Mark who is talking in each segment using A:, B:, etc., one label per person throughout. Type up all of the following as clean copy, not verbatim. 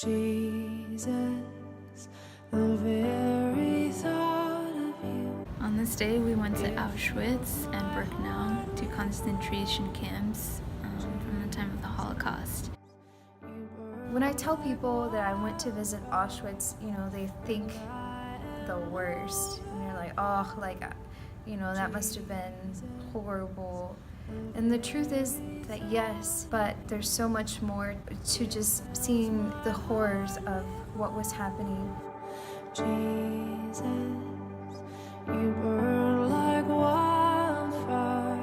A: Jesus, the very thought of you.
B: On this day, we went to Auschwitz and Birkenau, two concentration camps from the time of the Holocaust.
C: When I tell people that I went to visit Auschwitz, they think the worst. And they're like, oh, that must have been horrible. And the truth is that yes, but there's so much more to just seeing the horrors of what was happening.
A: Jesus, you burn like wildfire,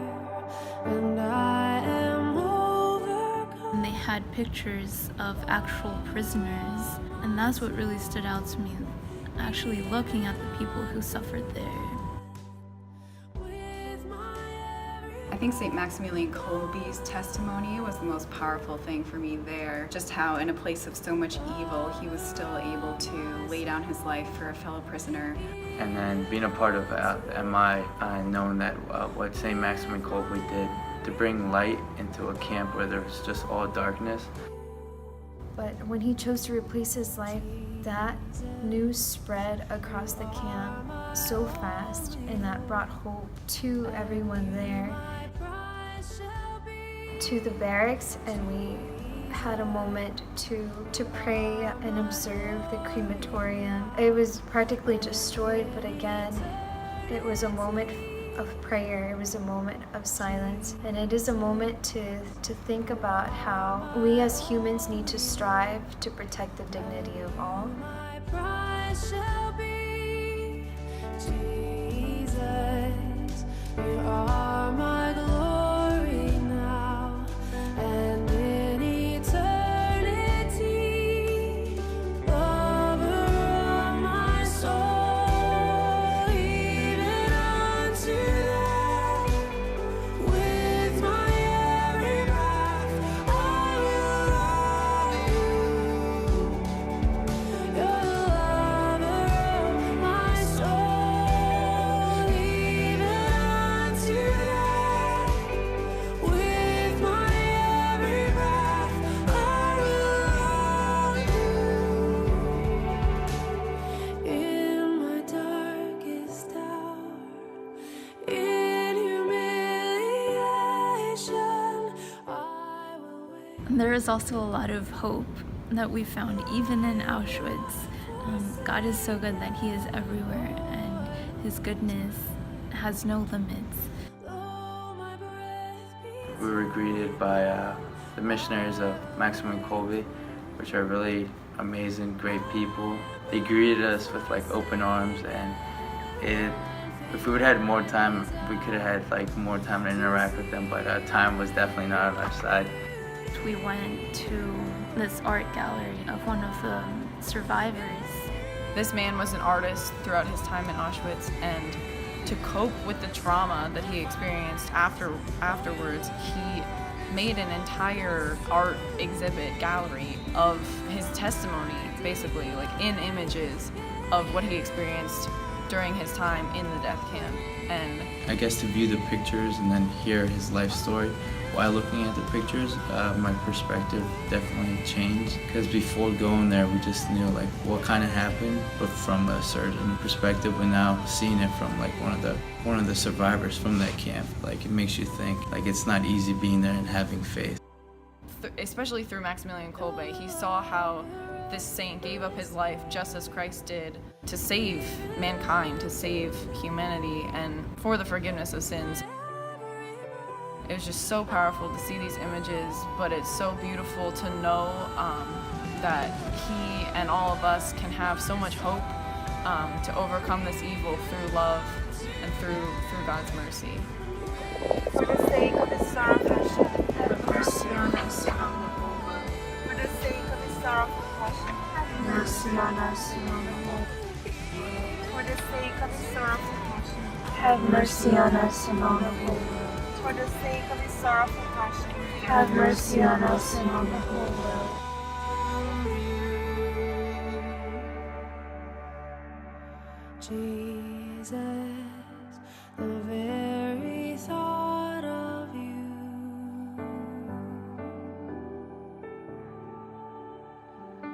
A: and I am overcome.
B: And they had pictures of actual prisoners, and that's what really stood out to me, actually looking at the people who suffered there.
D: I think St. Maximilian Kolbe's testimony was the most powerful thing for me there. Just how in a place of so much evil, he was still able to lay down his life for a fellow prisoner.
E: And then being a part of MI, knowing that what St. Maximilian Kolbe did to bring light into a camp where there was just all darkness.
C: But when he chose to replace his life, that news spread across the camp so fast, and that brought hope to everyone there, to the barracks, and we had a moment to pray and observe the crematorium. It was practically destroyed, but again, it was a moment of prayer. It was a moment of silence, and it is a moment to think about how we as humans need to strive to protect the dignity of all.
A: My prize shall be Jesus. You are my glory now and in eternity, lover of my soul, even unto death. With my every breath, I will love you. You're the lover of my soul, even unto death. With my every breath, I will love you. In my darkest hour, in humiliation, I will wait.
B: There is also a lot of hope that we found even in Auschwitz. God is so good that He is everywhere, and His goodness has no limits.
A: Though my breath be
E: We were greeted by the Missionaries of Maximilian Kolbe, which are really amazing, great people. They greeted us with open arms, and if we would have had more time, we could have had more time to interact with them, but time was definitely not on our side.
B: We went to this art gallery of one of the survivors.
F: This man was an artist throughout his time in Auschwitz, and to cope with the trauma that he experienced afterwards, he made an entire art exhibit gallery of his testimony, basically, in images of what he experienced during his time in the death camp. And
E: I guess to view the pictures and then hear his life story while looking at the pictures, my perspective definitely changed, because before going there we just knew what kind of happened, but from a certain perspective, we're now seeing it from one of the survivors from that camp. It makes you think it's not easy being there and having faith.
F: especially through Maximilian Kolbe, he saw how this saint gave up his life just as Christ did to save mankind, to save humanity, and for the forgiveness of sins. It was just so powerful to see these images, but it's so beautiful to know that he and all of us can have so much hope to overcome this evil through love and through God's mercy.
C: For the sake of His sorrowful passion, have mercy on us. For the sake of His sorrowful passion, have mercy on us. For the sake of His sorrowful passion, have mercy on us and on the whole world. For the sake of His sorrowful passion, have mercy on us and on the whole world.
A: Jesus, the very thought of you.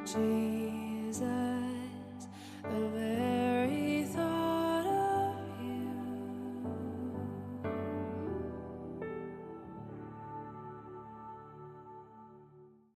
A: Jesus, the